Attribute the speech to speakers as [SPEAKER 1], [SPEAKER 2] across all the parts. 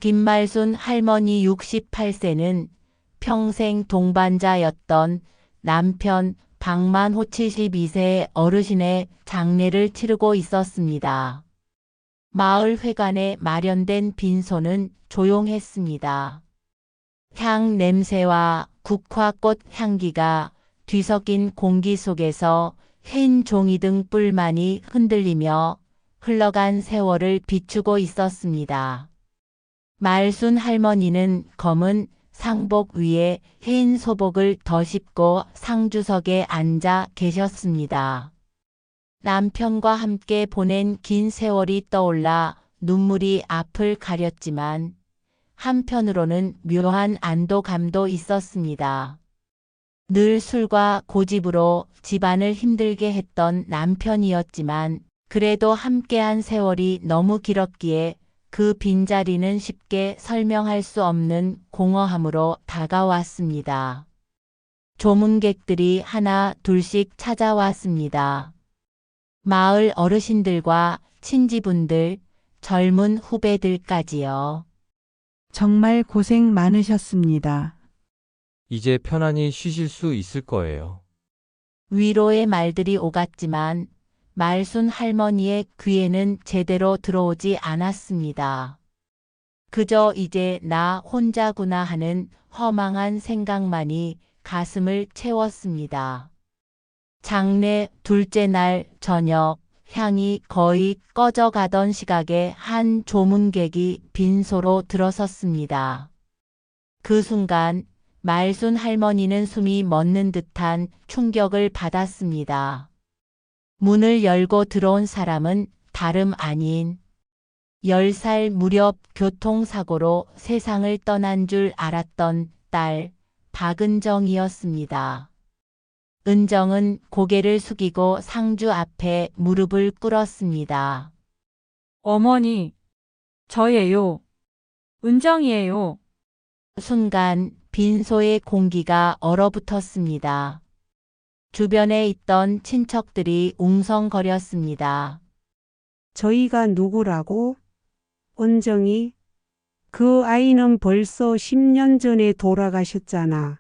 [SPEAKER 1] 김말순 할머니 68세는 평생 동반자였던 남편 박만호 72세 어르신의 장례를 치르고 있었습니다. 마을 회관에 마련된 빈소는 조용했습니다. 향 냄새와 국화꽃 향기가 뒤섞인 공기 속에서 흰 종이등 뿔만이 흔들리며 흘러간 세월을 비추고 있었습니다. 말순 할머니는 검은 상복 위에 흰 소복을 덧입고 상주석에 앉아 계셨습니다. 남편과 함께 보낸 긴 세월이 떠올라 눈물이 앞을 가렸지만 한편으로는 묘한 안도감도 있었습니다. 늘 술과 고집으로 집안을 힘들게 했던 남편이었지만 그래도 함께한 세월이 너무 길었기에 그 빈자리는 쉽게 설명할 수 없는 공허함으로 다가왔습니다. 조문객들이 하나 둘씩 찾아왔습니다. 마을 어르신들과 친지분들, 젊은 후배들까지요.
[SPEAKER 2] 정말 고생 많으셨습니다.
[SPEAKER 3] 이제 편안히 쉬실 수 있을 거예요.
[SPEAKER 1] 위로의 말들이 오갔지만 말순 할머니의 귀에는 제대로 들어오지 않았습니다. 그저 이제 나 혼자구나 하는 허망한 생각만이 가슴을 채웠습니다. 장례 둘째 날 저녁, 향이 거의 꺼져가던 시각에 한 조문객이 빈소로 들어섰습니다. 그 순간 말순 할머니는 숨이 멎는 듯한 충격을 받았습니다. 문을 열고 들어온 사람은 다름 아닌 10살 무렵 교통사고로 세상을 떠난 줄 알았던 딸 박은정이었습니다. 은정은 고개를 숙이고 상주 앞에 무릎을 꿇었습니다.
[SPEAKER 4] 어머니, 저예요. 은정이에요.
[SPEAKER 1] 순간 빈소의 공기가 얼어붙었습니다. 주변에 있던 친척들이 웅성거렸습니다.
[SPEAKER 5] 저희가 누구라고? 은정이? 그 아이는 벌써 10년 전에 돌아가셨잖아.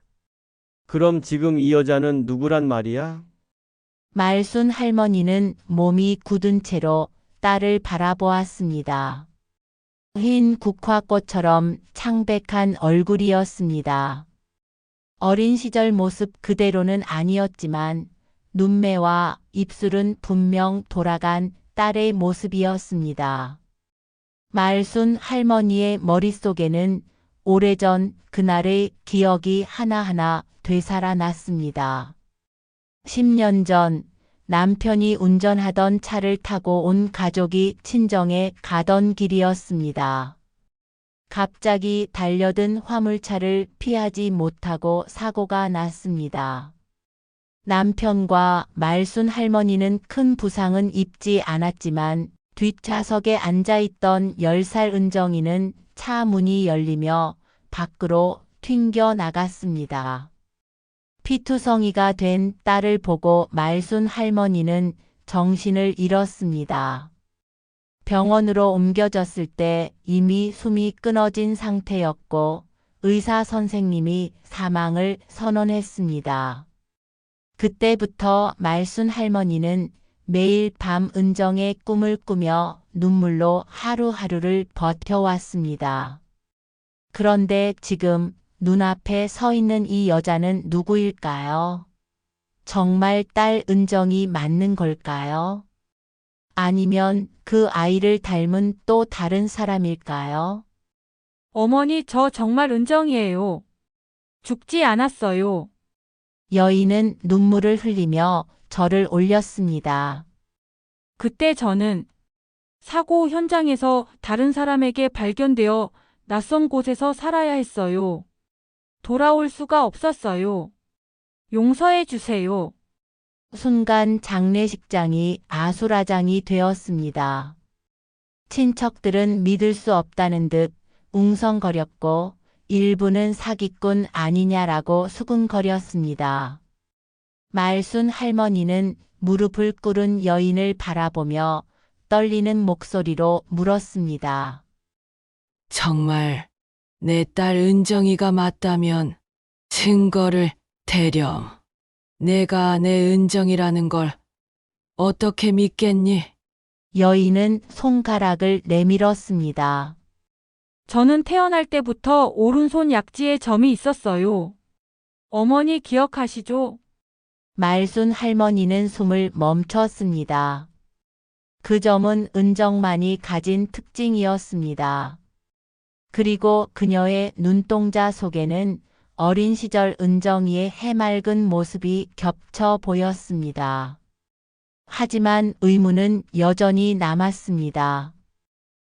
[SPEAKER 6] 그럼 지금 이 여자는 누구란 말이야?
[SPEAKER 1] 말순 할머니는 몸이 굳은 채로 딸을 바라보았습니다. 흰 국화꽃처럼 창백한 얼굴이었습니다. 어린 시절 모습 그대로는 아니었지만 눈매와 입술은 분명 돌아간 딸의 모습이었습니다. 말순 할머니의 머릿속에는 오래전 그날의 기억이 하나하나 되살아났습니다. 10년 전 남편이 운전하던 차를 타고 온 가족이 친정에 가던 길이었습니다. 갑자기 달려든 화물차를 피하지 못하고 사고가 났습니다. 남편과 말순 할머니는 큰 부상은 입지 않았지만 뒷좌석에 앉아있던 10살 은정이는 차 문이 열리며 밖으로 튕겨 나갔습니다. 피투성이가 된 딸을 보고 말순 할머니는 정신을 잃었습니다. 병원으로 옮겨졌을 때 이미 숨이 끊어진 상태였고 의사 선생님이 사망을 선언했습니다. 그때부터 말순 할머니는 매일 밤 은정의 꿈을 꾸며 눈물로 하루하루를 버텨왔습니다. 그런데 지금 눈앞에 서 있는 이 여자는 누구일까요? 정말 딸 은정이 맞는 걸까요? 아니면 그 아이를 닮은 또 다른 사람일까요?
[SPEAKER 4] 어머니, 저 정말 은정이에요. 죽지 않았어요.
[SPEAKER 1] 여인은 눈물을 흘리며 절을 올렸습니다.
[SPEAKER 4] 그때 저는 사고 현장에서 다른 사람에게 발견되어 낯선 곳에서 살아야 했어요. 돌아올 수가 없었어요. 용서해 주세요.
[SPEAKER 1] 순간 장례식장이 아수라장이 되었습니다. 친척들은 믿을 수 없다는 듯 웅성거렸고 일부는 사기꾼 아니냐라고 수군거렸습니다. 말순 할머니는 무릎을 꿇은 여인을 바라보며 떨리는 목소리로 물었습니다.
[SPEAKER 7] 정말 내 딸 은정이가 맞다면 증거를 대렴. 내가 내 은정이라는 걸 어떻게 믿겠니?
[SPEAKER 1] 여인은 손가락을 내밀었습니다.
[SPEAKER 4] 저는 태어날 때부터 오른손 약지에 점이 있었어요. 어머니 기억하시죠?
[SPEAKER 1] 말순 할머니는 숨을 멈췄습니다. 그 점은 은정만이 가진 특징이었습니다. 그리고 그녀의 눈동자 속에는 어린 시절 은정이의 해맑은 모습이 겹쳐 보였습니다. 하지만 의문은 여전히 남았습니다.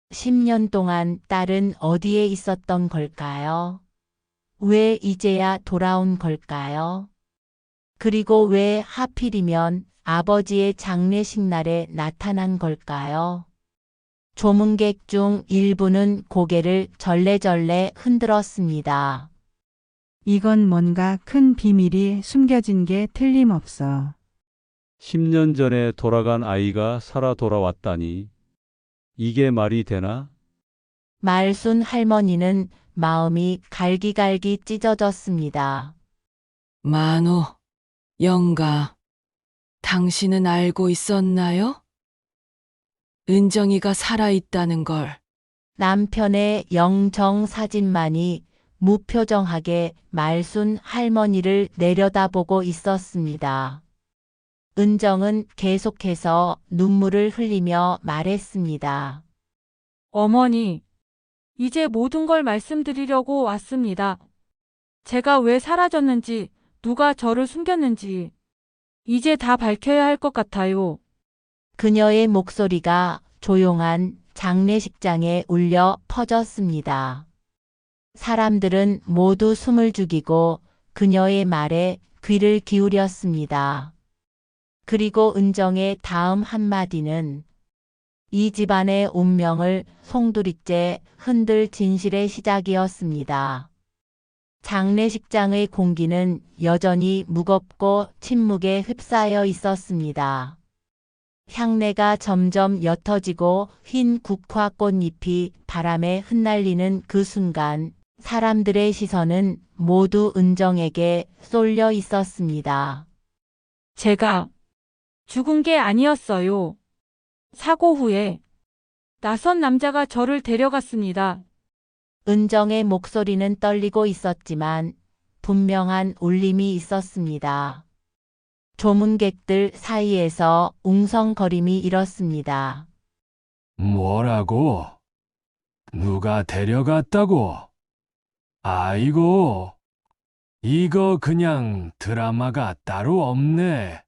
[SPEAKER 1] 10년 동안 딸은 어디에 있었던 걸까요? 왜 이제야 돌아온 걸까요? 그리고 왜 하필이면 아버지의 장례식 날에 나타난 걸까요? 조문객 중 일부는 고개를 절레절레 흔들었습니다.
[SPEAKER 2] 이건 뭔가 큰 비밀이 숨겨진 게 틀림없어.
[SPEAKER 8] 10년 전에 돌아간 아이가 살아 돌아왔다니. 이게 말이 되나?
[SPEAKER 1] 말순 할머니는 마음이 갈기갈기 찢어졌습니다.
[SPEAKER 7] 만호, 영감, 당신은 알고 있었나요? 은정이가 살아있다는 걸.
[SPEAKER 1] 남편의 영정 사진만이 무표정하게 말순 할머니를 내려다보고 있었습니다. 은정은 계속해서 눈물을 흘리며 말했습니다.
[SPEAKER 4] 어머니, 이제 모든 걸 말씀드리려고 왔습니다. 제가 왜 사라졌는지, 누가 저를 숨겼는지, 이제 다 밝혀야 할 것 같아요.
[SPEAKER 1] 그녀의 목소리가 조용한 장례식장에 울려 퍼졌습니다. 사람들은 모두 숨을 죽이고 그녀의 말에 귀를 기울였습니다. 그리고 은정의 다음 한마디는 이 집안의 운명을 송두리째 흔들 진실의 시작이었습니다. 장례식장의 공기는 여전히 무겁고 침묵에 휩싸여 있었습니다. 향내가 점점 옅어지고 흰 국화 꽃잎이 바람에 흩날리는 그 순간 사람들의 시선은 모두 은정에게 쏠려 있었습니다.
[SPEAKER 4] 제가 죽은 게 아니었어요. 사고 후에 낯선 남자가 저를 데려갔습니다.
[SPEAKER 1] 은정의 목소리는 떨리고 있었지만 분명한 울림이 있었습니다. 조문객들 사이에서 웅성거림이 일었습니다.
[SPEAKER 9] 뭐라고? 누가 데려갔다고? 아이고, 이거 그냥 드라마가 따로 없네.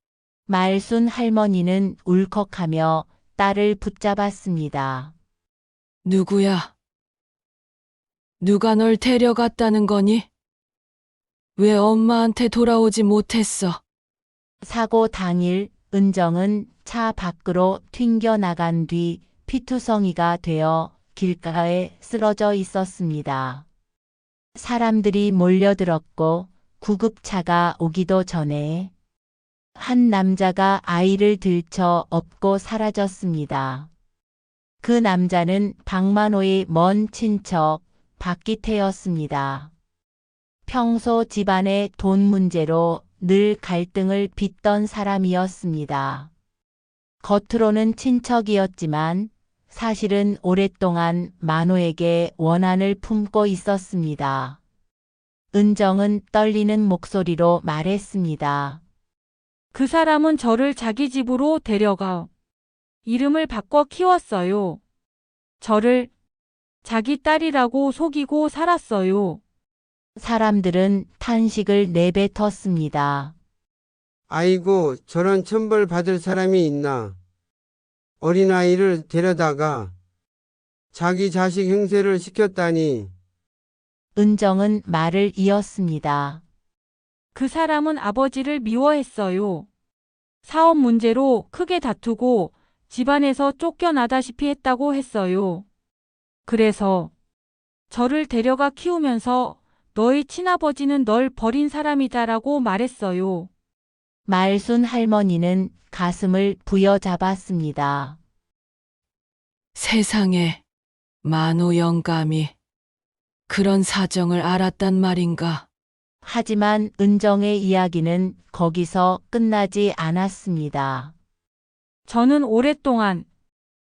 [SPEAKER 1] 말순 할머니는 울컥하며 딸을 붙잡았습니다.
[SPEAKER 7] 누구야? 누가 널 데려갔다는 거니? 왜 엄마한테 돌아오지 못했어?
[SPEAKER 1] 사고 당일 은정은 차 밖으로 튕겨 나간 뒤 피투성이가 되어 길가에 쓰러져 있었습니다. 사람들이 몰려들었고 구급차가 오기도 전에 한 남자가 아이를 들쳐 업고 사라졌습니다. 그 남자는 박만호의 먼 친척 박기태였습니다. 평소 집안의 돈 문제로 늘 갈등을 빚던 사람이었습니다. 겉으로는 친척이었지만 사실은 오랫동안 만호에게 원한을 품고 있었습니다. 은정은 떨리는 목소리로 말했습니다.
[SPEAKER 4] 그 사람은 저를 자기 집으로 데려가 이름을 바꿔 키웠어요. 저를 자기 딸이라고 속이고 살았어요.
[SPEAKER 1] 사람들은 탄식을 내뱉었습니다.
[SPEAKER 10] 아이고, 저런 천벌 받을 사람이 있나. 어린아이를 데려다가 자기 자식 행세를 시켰다니.
[SPEAKER 1] 은정은 말을 이었습니다.
[SPEAKER 4] 그 사람은 아버지를 미워했어요. 사업 문제로 크게 다투고 집안에서 쫓겨나다시피 했다고 했어요. 그래서 저를 데려가 키우면서 너희 친아버지는 널 버린 사람이다라고 말했어요.
[SPEAKER 1] 말순 할머니는 가슴을 부여잡았습니다.
[SPEAKER 7] 세상에, 만호 영감이 그런 사정을 알았단 말인가?
[SPEAKER 1] 하지만 은정의 이야기는 거기서 끝나지 않았습니다.
[SPEAKER 4] 저는 오랫동안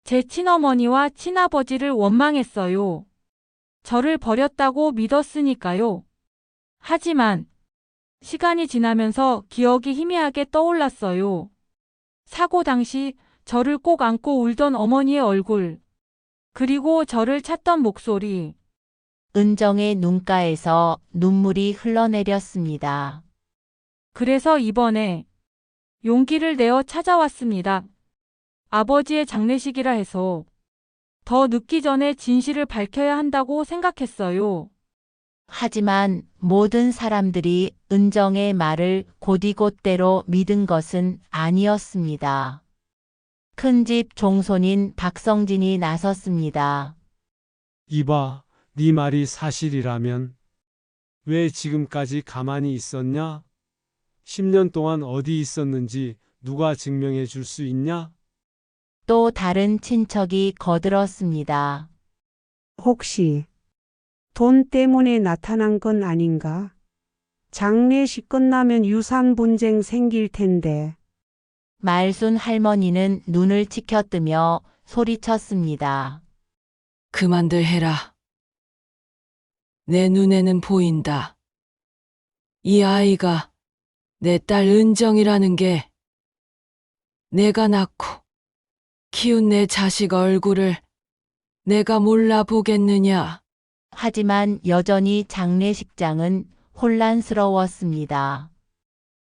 [SPEAKER 4] 제 친어머니와 친아버지를 원망했어요. 저를 버렸다고 믿었으니까요. 하지만 시간이 지나면서 기억이 희미하게 떠올랐어요. 사고 당시 저를 꼭 안고 울던 어머니의 얼굴, 그리고 저를 찾던 목소리.
[SPEAKER 1] 은정의 눈가에서 눈물이 흘러내렸습니다.
[SPEAKER 4] 그래서 이번에 용기를 내어 찾아왔습니다. 아버지의 장례식이라 해서 더 늦기 전에 진실을 밝혀야 한다고 생각했어요.
[SPEAKER 1] 하지만 모든 사람들이 은정의 말을 곧이곧대로 믿은 것은 아니었습니다. 큰집 종손인 박성진이 나섰습니다.
[SPEAKER 11] 이봐, 네 말이 사실이라면 왜 지금까지 가만히 있었냐? 10년 동안 어디 있었는지 누가 증명해 줄 수 있냐?
[SPEAKER 1] 또 다른 친척이 거들었습니다.
[SPEAKER 5] 혹시 돈 때문에 나타난 건 아닌가? 장례식 끝나면 유산 분쟁 생길 텐데.
[SPEAKER 1] 말순 할머니는 눈을 치켜뜨며 소리쳤습니다.
[SPEAKER 7] 그만들 해라. 내 눈에는 보인다. 이 아이가 내 딸 은정이라는 게 내가 낳고 키운 내 자식 얼굴을 내가 몰라보겠느냐.
[SPEAKER 1] 하지만 여전히 장례식장은 혼란스러웠습니다.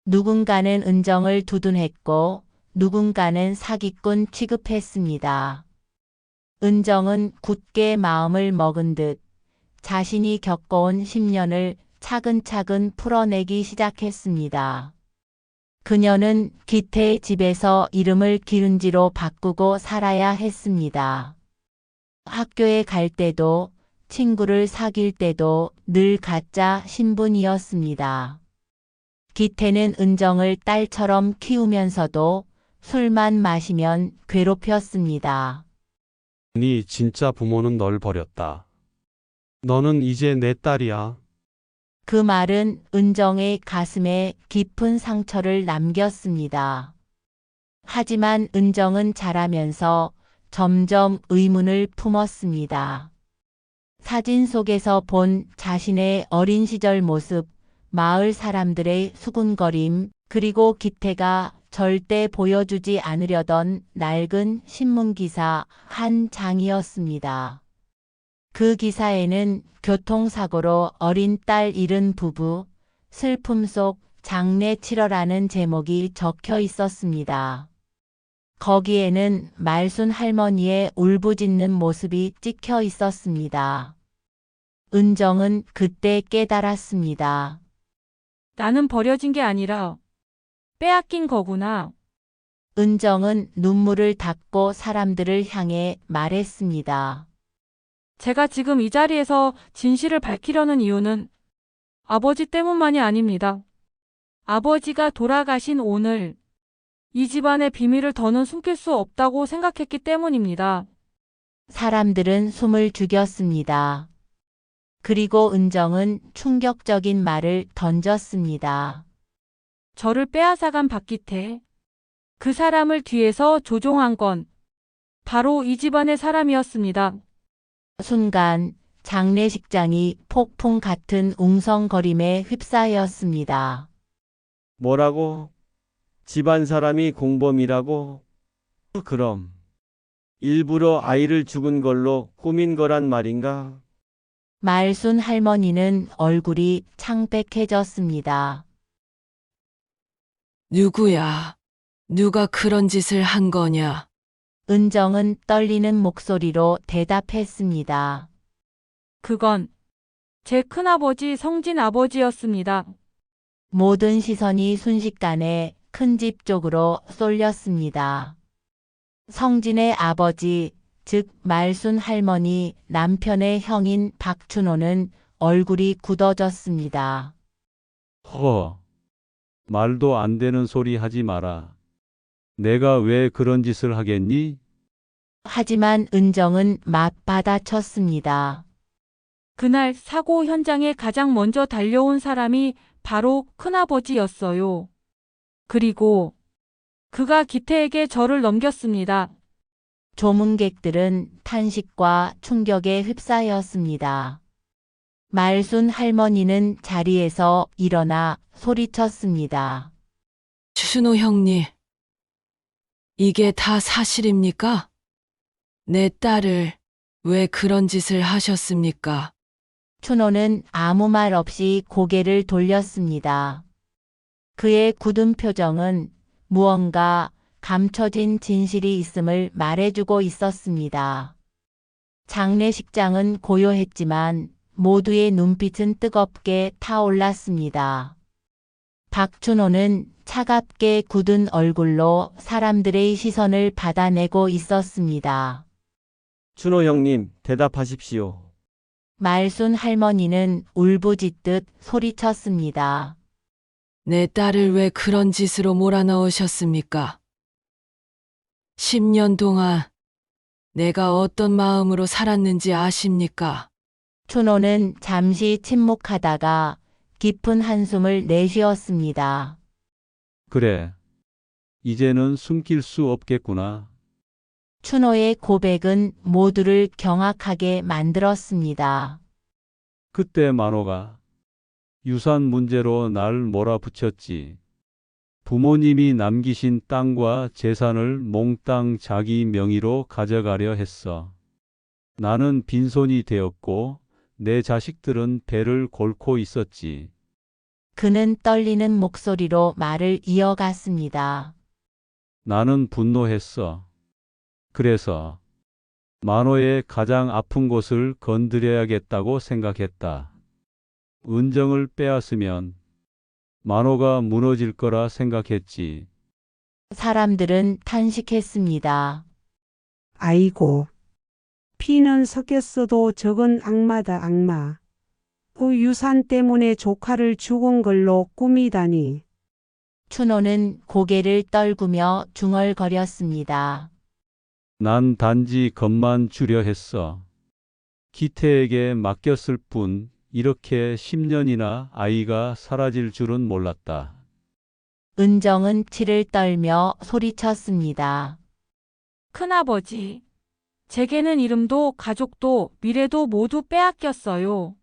[SPEAKER 1] 누군가는 은정을 두둔했고 누군가는 사기꾼 취급했습니다. 은정은 굳게 마음을 먹은 듯 자신이 겪어온 10년을 차근차근 풀어내기 시작했습니다. 그녀는 기태의 집에서 이름을 기른지로 바꾸고 살아야 했습니다. 학교에 갈 때도 친구를 사귈 때도 늘 가짜 신분이었습니다. 기태는 은정을 딸처럼 키우면서도 술만 마시면 괴롭혔습니다.
[SPEAKER 11] 네 진짜 부모는 널 버렸다. 너는 이제 내 딸이야.
[SPEAKER 1] 그 말은 은정의 가슴에 깊은 상처를 남겼습니다. 하지만 은정은 자라면서 점점 의문을 품었습니다. 사진 속에서 본 자신의 어린 시절 모습, 마을 사람들의 수군거림, 그리고 기태가 절대 보여주지 않으려던 낡은 신문기사 한 장이었습니다. 그 기사에는 교통사고로 어린 딸 잃은 부부, 슬픔 속 장례 치러라는 제목이 적혀 있었습니다. 거기에는 말순 할머니의 울부짖는 모습이 찍혀 있었습니다. 은정은 그때 깨달았습니다.
[SPEAKER 4] 나는 버려진 게 아니라 빼앗긴 거구나.
[SPEAKER 1] 은정은 눈물을 닦고 사람들을 향해 말했습니다.
[SPEAKER 4] 제가 지금 이 자리에서 진실을 밝히려는 이유는 아버지 때문만이 아닙니다. 아버지가 돌아가신 오늘 이 집안의 비밀을 더는 숨길 수 없다고 생각했기 때문입니다.
[SPEAKER 1] 사람들은 숨을 죽였습니다. 그리고 은정은 충격적인 말을 던졌습니다.
[SPEAKER 4] 저를 빼앗아간 박기태. 그 사람을 뒤에서 조종한 건 바로 이 집안의 사람이었습니다.
[SPEAKER 1] 순간 장례식장이 폭풍 같은 웅성거림에 휩싸였습니다.
[SPEAKER 6] 뭐라고? 집안 사람이 공범이라고? 그럼 일부러 아이를 죽은 걸로 꾸민 거란 말인가?
[SPEAKER 1] 말순 할머니는 얼굴이 창백해졌습니다.
[SPEAKER 7] 누구야? 누가 그런 짓을 한 거냐?
[SPEAKER 1] 은정은 떨리는 목소리로 대답했습니다.
[SPEAKER 4] 그건 제 큰아버지 성진 아버지였습니다.
[SPEAKER 1] 모든 시선이 순식간에 큰 집 쪽으로 쏠렸습니다. 성진의 아버지, 즉 말순 할머니 남편의 형인 박춘호는 얼굴이 굳어졌습니다.
[SPEAKER 8] 허, 말도 안 되는 소리 하지 마라. 내가 왜 그런 짓을 하겠니?
[SPEAKER 1] 하지만 은정은 맞받아쳤습니다.
[SPEAKER 4] 그날 사고 현장에 가장 먼저 달려온 사람이 바로 큰아버지였어요. 그리고 그가 기태에게 저를 넘겼습니다.
[SPEAKER 1] 조문객들은 탄식과 충격에 휩싸였습니다. 말순 할머니는 자리에서 일어나 소리쳤습니다.
[SPEAKER 7] 추순호 형님, 이게 다 사실입니까? 내 딸을 왜 그런 짓을 하셨습니까?
[SPEAKER 1] 춘호는 아무 말 없이 고개를 돌렸습니다. 그의 굳은 표정은 무언가 감춰진 진실이 있음을 말해주고 있었습니다. 장례식장은 고요했지만 모두의 눈빛은 뜨겁게 타올랐습니다. 박춘호는 차갑게 굳은 얼굴로 사람들의 시선을 받아내고 있었습니다.
[SPEAKER 6] 춘호 형님, 대답하십시오.
[SPEAKER 1] 말순 할머니는 울부짖듯 소리쳤습니다.
[SPEAKER 7] 내 딸을 왜 그런 짓으로 몰아넣으셨습니까? 10년 동안 내가 어떤 마음으로 살았는지 아십니까?
[SPEAKER 1] 춘호는 잠시 침묵하다가 깊은 한숨을 내쉬었습니다.
[SPEAKER 8] 그래. 이제는 숨길 수 없겠구나.
[SPEAKER 1] 춘호의 고백은 모두를 경악하게 만들었습니다.
[SPEAKER 8] 그때 만호가 유산 문제로 날 몰아붙였지. 부모님이 남기신 땅과 재산을 몽땅 자기 명의로 가져가려 했어. 나는 빈손이 되었고 내 자식들은 배를 골고 있었지.
[SPEAKER 1] 그는 떨리는 목소리로 말을 이어갔습니다.
[SPEAKER 8] 나는 분노했어. 그래서 만호의 가장 아픈 곳을 건드려야겠다고 생각했다. 은정을 빼앗으면 만호가 무너질 거라 생각했지.
[SPEAKER 1] 사람들은 탄식했습니다.
[SPEAKER 5] 아이고. 피는 섞였어도 저건 악마다, 악마. 그 유산 때문에 조카를 죽은 걸로 꾸미다니.
[SPEAKER 1] 춘호는 고개를 떨구며 중얼거렸습니다.
[SPEAKER 8] 난 단지 겁만 주려 했어. 기태에게 맡겼을 뿐 이렇게 10년이나 아이가 사라질 줄은 몰랐다.
[SPEAKER 1] 은정은 치를 떨며 소리쳤습니다.
[SPEAKER 4] 큰아버지, 제게는 이름도 가족도 미래도 모두 빼앗겼어요.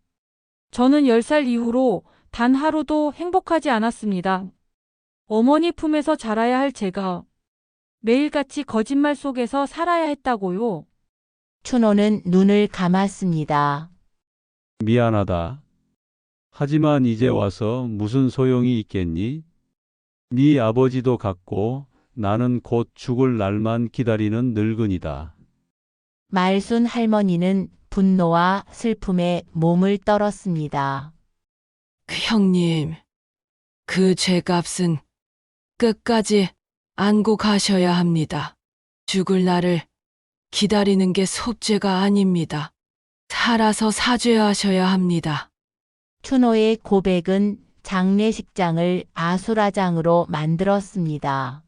[SPEAKER 4] 저는 10살 이후로 단 하루도 행복하지 않았습니다. 어머니 품에서 자라야 할 제가 매일같이 거짓말 속에서 살아야 했다고요.
[SPEAKER 1] 춘호는 눈을 감았습니다.
[SPEAKER 8] 미안하다. 하지만 이제 와서 무슨 소용이 있겠니? 네 아버지도 갔고 나는 곧 죽을 날만 기다리는 늙은이다.
[SPEAKER 1] 말순 할머니는 분노와 슬픔에 몸을 떨었습니다.
[SPEAKER 7] 형님, 그 죄값은 끝까지 안고 가셔야 합니다. 죽을 날을 기다리는 게 속죄가 아닙니다. 살아서 사죄하셔야 합니다.
[SPEAKER 1] 춘호의 고백은 장례식장을 아수라장으로 만들었습니다.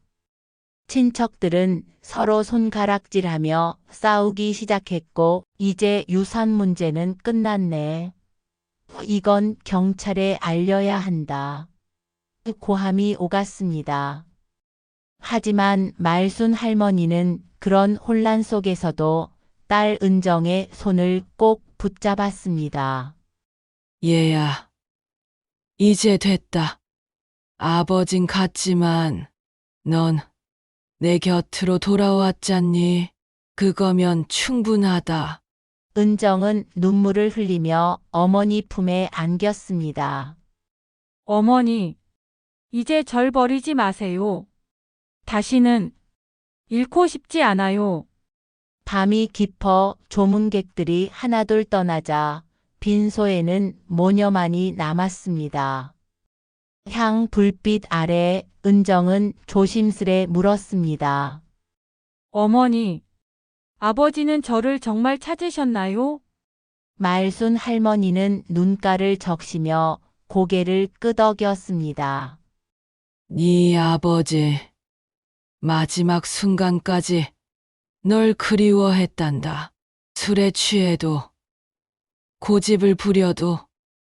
[SPEAKER 1] 친척들은 서로 손가락질하며 싸우기 시작했고 이제 유산 문제는 끝났네. 이건 경찰에 알려야 한다. 고함이 오갔습니다. 하지만 말순 할머니는 그런 혼란 속에서도 딸 은정의 손을 꼭 붙잡았습니다.
[SPEAKER 7] 얘야, 이제 됐다. 아버진 갔지만 넌 내 곁으로 돌아왔잖니. 그거면 충분하다.
[SPEAKER 1] 은정은 눈물을 흘리며 어머니 품에 안겼습니다.
[SPEAKER 4] 어머니, 이제 절 버리지 마세요. 다시는 잃고 싶지 않아요.
[SPEAKER 1] 밤이 깊어 조문객들이 하나둘 떠나자 빈소에는 모녀만이 남았습니다. 향 불빛 아래 은정은 조심스레 물었습니다.
[SPEAKER 4] 어머니, 아버지는 저를 정말 찾으셨나요?
[SPEAKER 1] 말순 할머니는 눈가를 적시며 고개를 끄덕였습니다.
[SPEAKER 7] 네 아버지 마지막 순간까지 널 그리워했단다. 술에 취해도 고집을 부려도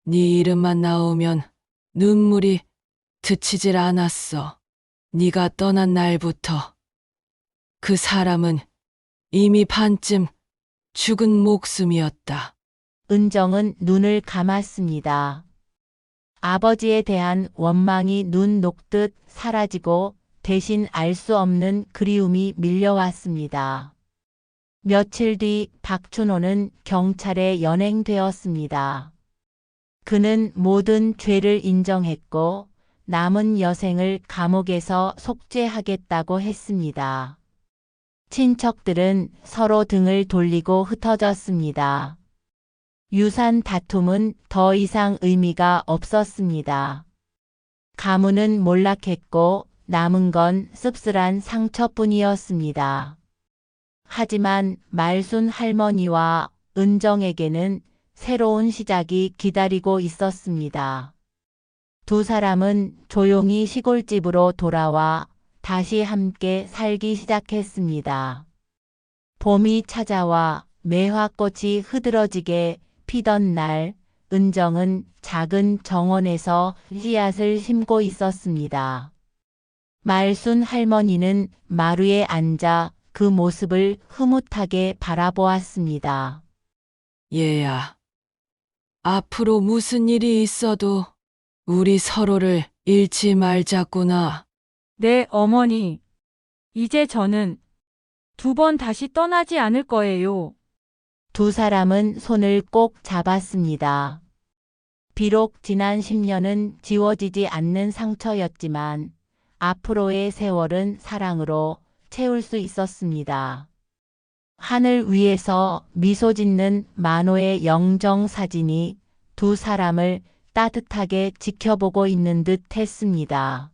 [SPEAKER 7] 네 이름만 나오면 눈물이 그치질 않았어. 네가 떠난 날부터 그 사람은 이미 반쯤 죽은 목숨이었다.
[SPEAKER 1] 은정은 눈을 감았습니다. 아버지에 대한 원망이 눈 녹듯 사라지고 대신 알 수 없는 그리움이 밀려왔습니다. 며칠 뒤 박춘호는 경찰에 연행되었습니다. 그는 모든 죄를 인정했고 남은 여생을 감옥에서 속죄하겠다고 했습니다. 친척들은 서로 등을 돌리고 흩어졌습니다. 유산 다툼은 더 이상 의미가 없었습니다. 가문은 몰락했고 남은 건 씁쓸한 상처뿐이었습니다. 하지만 말순 할머니와 은정에게는 새로운 시작이 기다리고 있었습니다. 두 사람은 조용히 시골집으로 돌아와 다시 함께 살기 시작했습니다. 봄이 찾아와 매화꽃이 흐드러지게 피던 날, 은정은 작은 정원에서 씨앗을 심고 있었습니다. 말순 할머니는 마루에 앉아 그 모습을 흐뭇하게 바라보았습니다.
[SPEAKER 7] 얘야, 앞으로 무슨 일이 있어도 우리 서로를 잃지 말자꾸나.
[SPEAKER 4] 네, 어머니. 이제 저는 2번 다시 떠나지 않을 거예요.
[SPEAKER 1] 두 사람은 손을 꼭 잡았습니다. 비록 지난 10년은 지워지지 않는 상처였지만 앞으로의 세월은 사랑으로 채울 수 있었습니다. 하늘 위에서 미소 짓는 만호의 영정 사진이 두 사람을 따뜻하게 지켜보고 있는 듯 했습니다.